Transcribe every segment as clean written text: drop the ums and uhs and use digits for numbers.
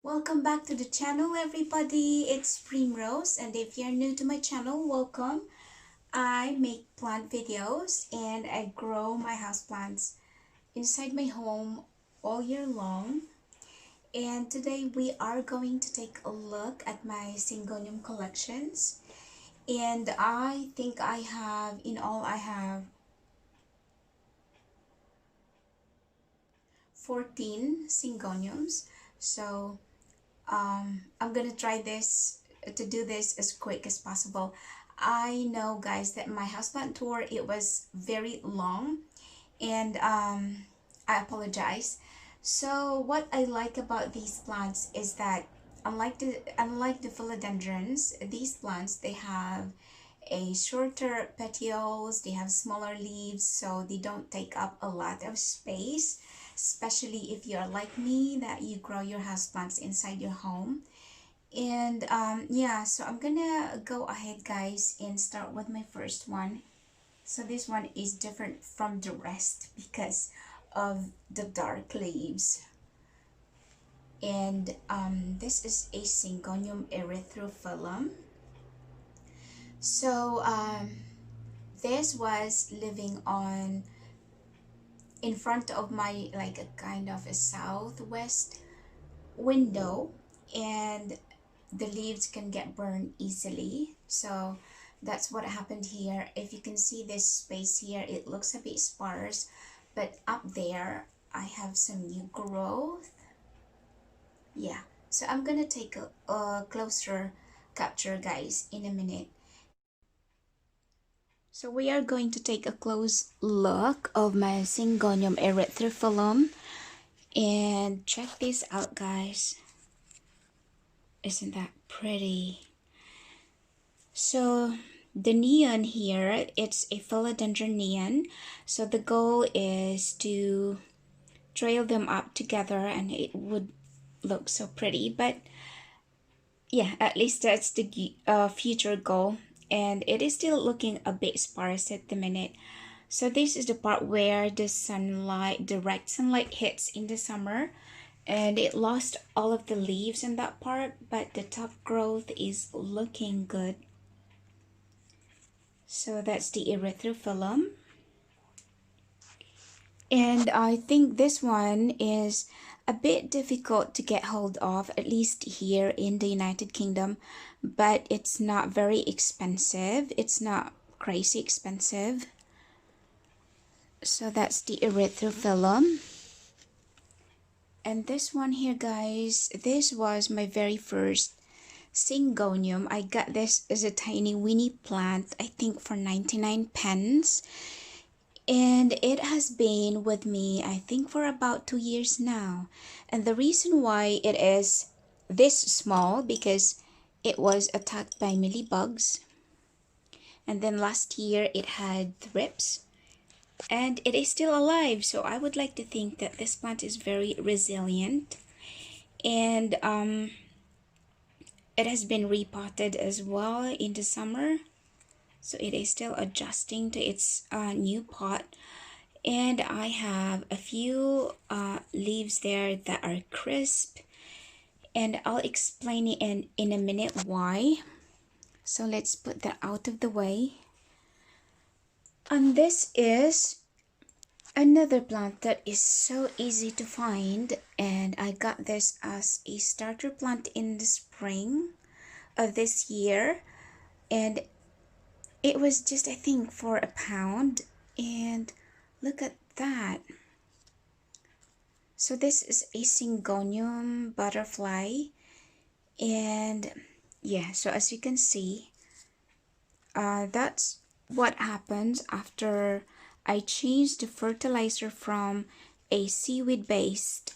Welcome back to the channel, everybody. It's Primrose, and if you're new to my channel, welcome. I make plant videos and I grow my houseplants inside my home all year long. And today we are going to take a look at my Syngonium collections. And I think I have 14 Syngoniums. So I'm gonna try to do this as quick as possible. I know, guys, that my houseplant tour, it was very long, and I apologize. So what I like about these plants is that unlike the philodendrons, these plants, they have a shorter petioles, they have smaller leaves, so they don't take up a lot of space, especially if you're like me, that you grow your houseplants inside your home. And yeah, so I'm gonna go ahead, guys, and start with my first one. So this one is different from the rest because of the dark leaves. And this is a Syngonium Erythrophyllum. So this was living on in front of my, like, a kind of a southwest window, and the leaves can get burned easily. So that's what happened here. If you can see this space here, it looks a bit sparse, but up there I have some new growth. Yeah, so I'm gonna take a closer capture, guys, in a minute. So we are going to take a close look of my Syngonium Erythrophyllum, and check this out, guys. Isn't that pretty? So the neon here, it's a philodendron neon. So the goal is to trail them up together and it would look so pretty. But yeah, at least that's the future goal. And it is still looking a bit sparse at the minute. So this is the part where the sunlight, direct sunlight, hits in the summer, and it lost all of the leaves in that part, but the top growth is looking good. So that's the Erythrophyllum. And I think this one is a bit difficult to get hold of, at least here in the United Kingdom, but it's not very expensive. It's not crazy expensive. So that's the Erythrophyllum. And this one here, guys, this was my very first Syngonium. I got this as a tiny Winnie Plant, I think for 99 pence. And it has been with me, I think, for about 2 years now. And the reason why it is this small, because it was attacked by mealybugs. And then last year it had thrips. And it is still alive. So I would like to think that this plant is very resilient. And it has been repotted as well in the summer. So it is still adjusting to its new pot. And I have a few leaves there that are crisp. And I'll explain it in a minute why. So let's put that out of the way. And this is another plant that is so easy to find. And I got this as a starter plant in the spring of this year. And it was just, I think, for £1, and look at that. So this is a Syngonium butterfly, and yeah, so as you can see, that's what happens after I changed the fertilizer from a seaweed based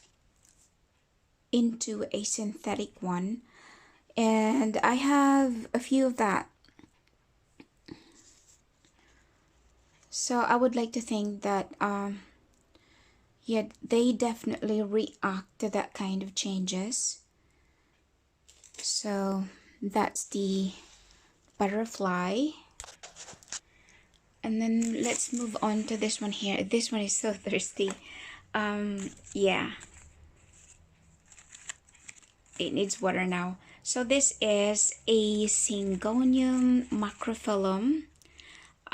into a synthetic one, and I have a few of that. So I would like to think that yeah, they definitely react to that kind of changes. So that's the butterfly. And then let's move on to this one here. This one is so thirsty. Yeah. it needs water now. So this is a Syngonium Macrophyllum.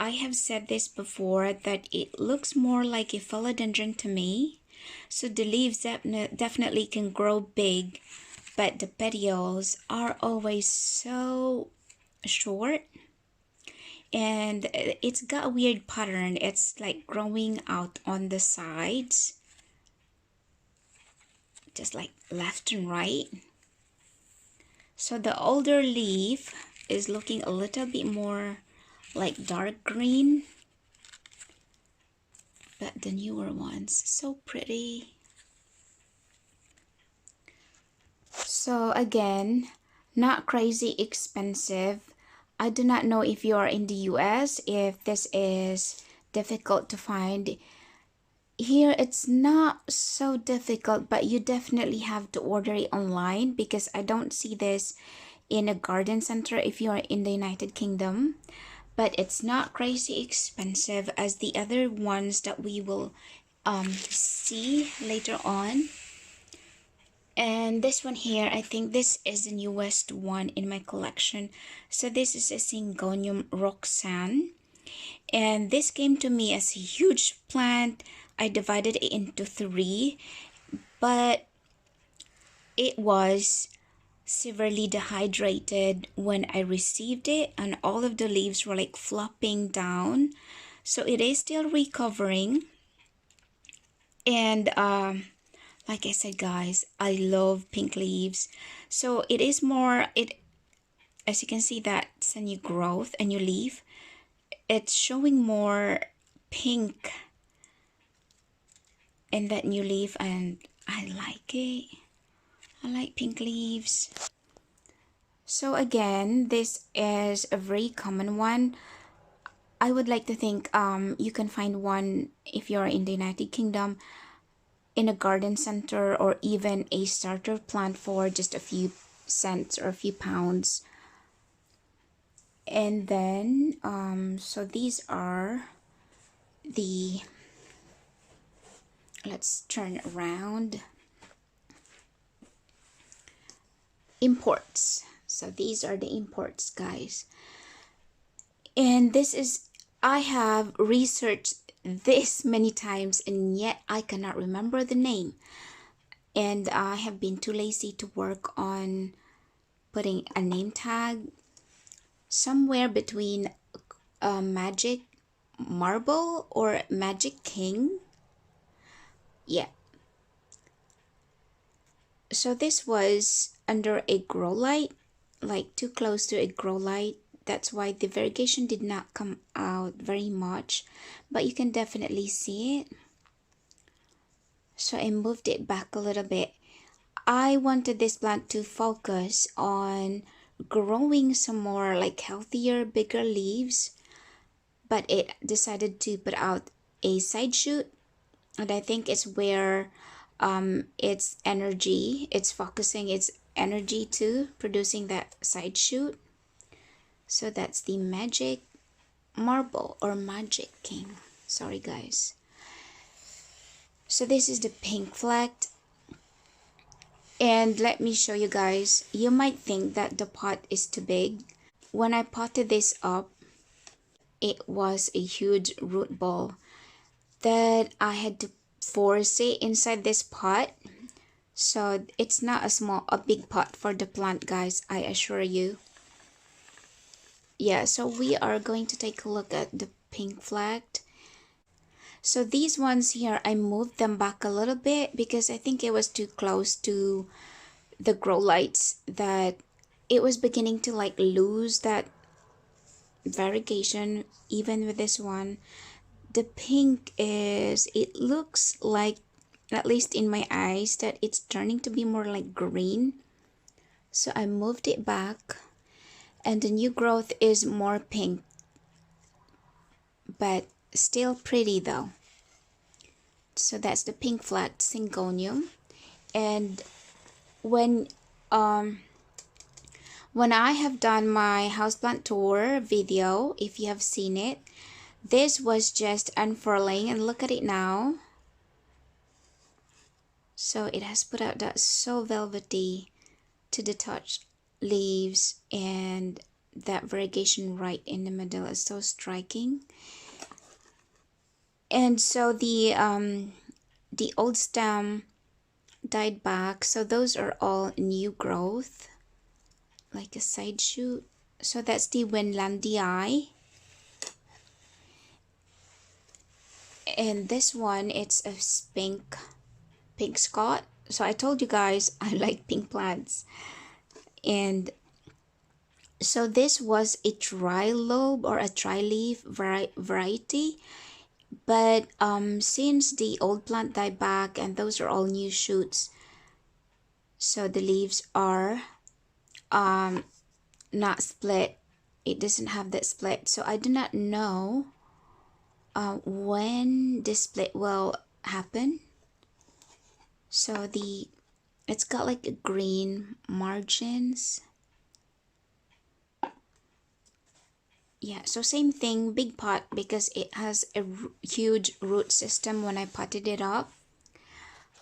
I have said this before that it looks more like a philodendron to me. So the leaves definitely can grow big, but the petioles are always so short. And it's got a weird pattern. It's like growing out on the sides, just like left and right. So the older leaf is looking a little bit more like dark green, but the newer ones, so pretty. So again, not crazy expensive. I do not know if you are in the US, if this is difficult to find. Here it's not so difficult, but you definitely have to order it online because I don't see this in a garden center if you are in the United Kingdom. But it's not crazy expensive as the other ones that we will see later on. And this one here, I think this is the newest one in my collection. So this is a Syngonium Roxana. And this came to me as a huge plant. I divided it into 3, but it was severely dehydrated when I received it, and all of the leaves were like flopping down. So it is still recovering. And like I said, guys, I love pink leaves. So it is more, as you can see, that's a new growth, a new leaf. It's showing more pink in that new leaf, and I like it. I like pink leaves. So again, this is a very common one. I would like to think you can find one if you're in the United Kingdom in a garden center, or even a starter plant for just a few cents or a few pounds. And then so these are the, let's turn around, imports. So these are the imports, guys. And this is, I have researched this many times and yet I cannot remember the name. And I have been too lazy to work on putting a name tag. Somewhere between Magic Marble or Magic King. Yeah. So this was under a grow light, like too close to a grow light. That's why the variegation did not come out very much, but you can definitely see it. So I moved it back a little bit. I wanted this plant to focus on growing some more like healthier, bigger leaves, but it decided to put out a side shoot, and I think it's where its energy, it's focusing its energy to producing that side shoot. So that's the Magic Marble or Magic King. Sorry, guys. So this is the pink flecked. And let me show you guys. You might think that the pot is too big. When I potted this up, it was a huge root ball that I had to force it inside this pot. So it's not a big pot for the plant, guys, I assure you. Yeah, so we are going to take a look at the pink flagged. So these ones here, I moved them back a little bit because I think it was too close to the grow lights, that it was beginning to like lose that variegation. Even with this one, the pink is, it looks like, at least in my eyes, that it's turning to be more like green. So I moved it back, and the new growth is more pink, but still pretty though. So that's the pink flagged Syngonium. And when I have done my houseplant tour video, if you have seen it, this was just unfurling, and look at it now. So it has put out that so velvety to detach leaves, and that variegation right in the middle is so striking. And so the old stem died back, so those are all new growth, like a side shoot. So that's the Winnie. And this one, it's a pink scot. So I told you guys I like pink plants. And so this was a tri-lobe or a tri-leaf variety. But since the old plant died back and those are all new shoots, so the leaves are not split. It doesn't have that split. So I do not know when this split will happen. So it's got like a green margins. Yeah, so same thing, big pot, because it has a huge root system when I potted it up.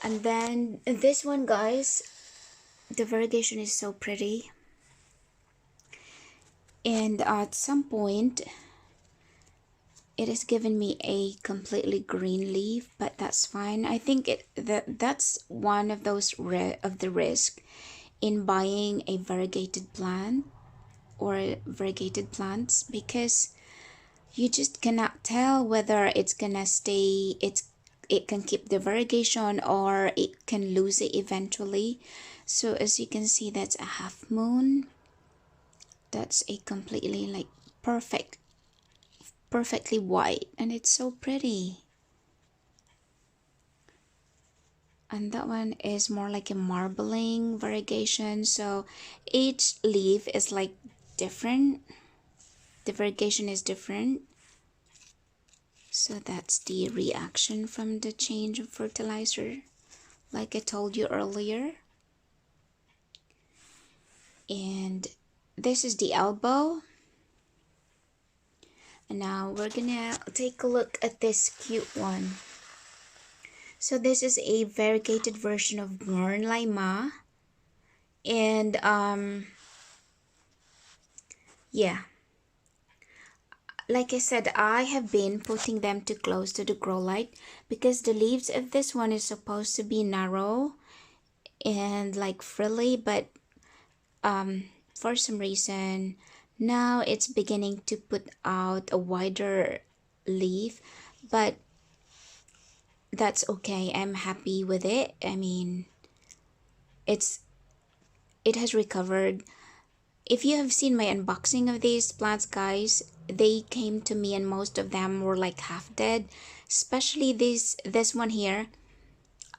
And then this one, guys, the variegation is so pretty. And at some point, it has given me a completely green leaf, but that's fine. I think that's one of those of the risk in buying a variegated plant or variegated plants, because you just cannot tell whether it's gonna stay, it can keep the variegation or it can lose it eventually. So as you can see, that's a half moon. That's a completely like perfectly white, and it's so pretty. And that one is more like a marbling variegation, so each leaf is like different, the variegation is different. So that's the reaction from the change of fertilizer, like I told you earlier. And this is the elbow. And now we're gonna take a look at this cute one. So this is a variegated version of Burnlima. And yeah, like I said, I have been putting them too close to the grow light because the leaves of this one is supposed to be narrow and like frilly, but for some reason now it's beginning to put out a wider leaf. But that's okay, I'm happy with it. I mean, it has recovered. If you have seen my unboxing of these plants, guys, they came to me and most of them were like half dead, especially this one here.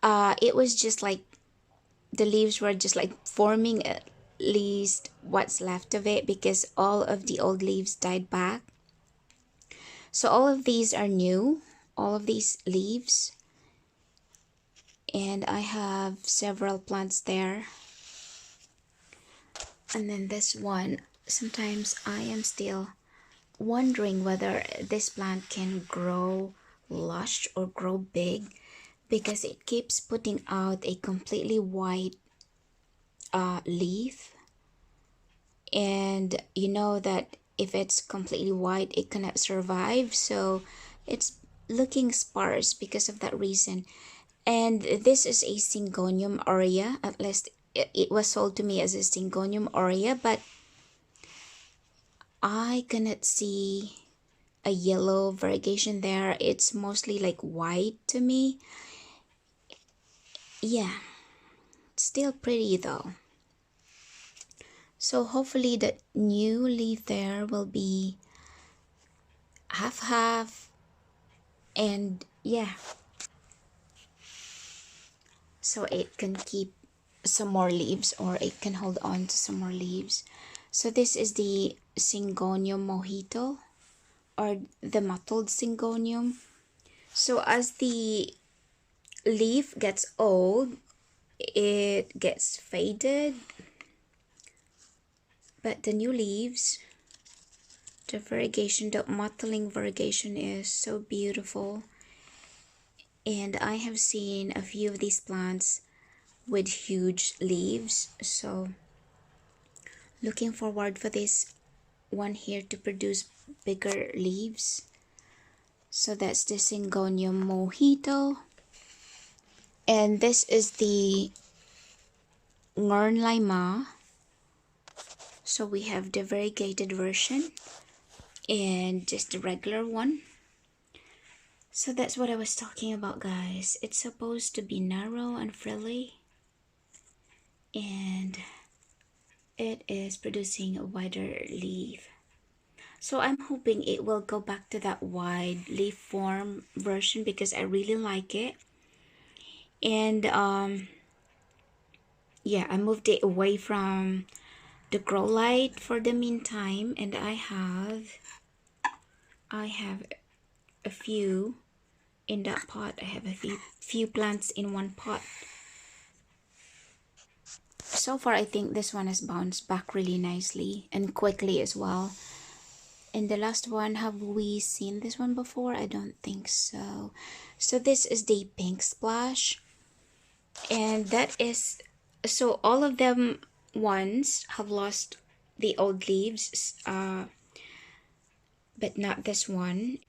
It was just like the leaves were just like forming at least what's left of it, because all of the old leaves died back. So all of these are new, all of these leaves, and I have several plants there. And then this one, sometimes I am still wondering whether this plant can grow lush or grow big, because it keeps putting out a completely white leaf, and you know that if it's completely white it cannot survive, so it's looking sparse because of that reason. And this is a Syngonium Arya, at least it was sold to me as a Syngonium Arya, but I cannot see a yellow variegation there. It's mostly like white to me. Yeah, still pretty though. So hopefully the new leaf there will be half, and yeah, so it can keep some more leaves, or it can hold on to some more leaves. So this is the Syngonium Mojito, or the mottled Syngonium. So as the leaf gets old, it gets faded, but the new leaves, the variegation, the mottling variegation is so beautiful. And I have seen a few of these plants with huge leaves, so Looking forward for this one here to produce bigger leaves. So that's the Syngonium Mojito. And this is the Learnlima. So we have the variegated version and just the regular one. So that's what I was talking about, guys. It's supposed to be narrow and frilly, and it is producing a wider leaf. So I'm hoping it will go back to that wide leaf form version because I really like it. And yeah, I moved it away from the grow light for the meantime, and I have a few in that pot. I have a few plants in one pot. So far I think this one has bounced back really nicely and quickly as well. And the last one, have we seen this one before? I don't think so. So this is the pink splash, and that is, so all of them ones have lost the old leaves, but not this one.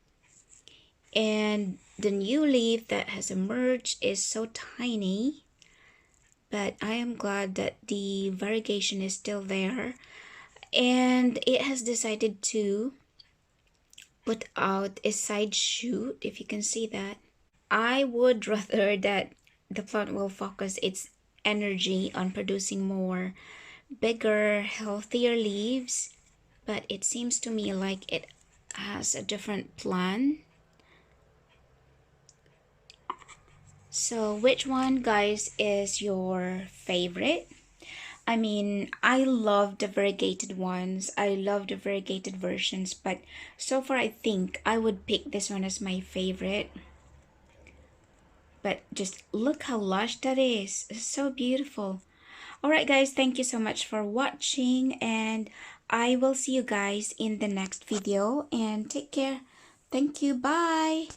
And the new leaf that has emerged is so tiny, but I am glad that the variegation is still there, and it has decided to put out a side shoot, if you can see that. I would rather that the plant will focus its energy on producing more bigger, healthier leaves, but it seems to me like it has a different plan. So which one, guys, is your favorite? I mean, I love the variegated ones. I love the variegated versions, but so far I think I would pick this one as my favorite. But just look how lush that is. It's so beautiful. Alright guys, thank you so much for watching, and I will see you guys in the next video, and take care. Thank you. Bye.